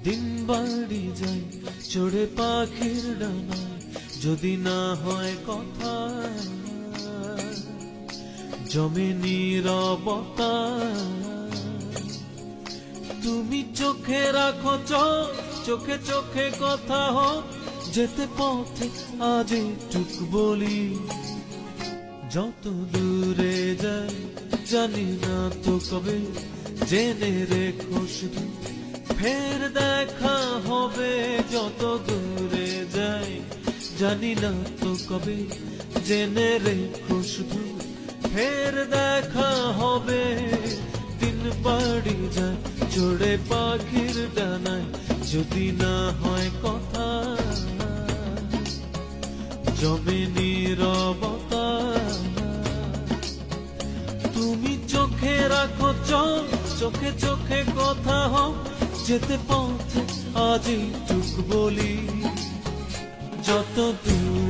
দিন বাড়ি যায় চড়ে পাখির ডানায়, যদি না হয় কথা জমে নীরবতা। তুমি চোখে রাখো চোখ, চোখে চোখে কথা হোক, যেতে পথে আজ টুক বলি। যত দূরে যাই জানি না তো কবে, জেনে রেখো শুধু ফের দেখা হবে। যত দূরে যাই জানি না তো কবে, জেনে রেখো শুধু ফের দেখা হবে। দিন বাড়ি যায় চড়ে পাখির ডানায়, যদি না হয় কথা জমে নীরবতা। তুমি চোখে রাখো চোখ, চোখে চোখে কথা হোক, যেতে পথে আজই টুক বলি। যত দূর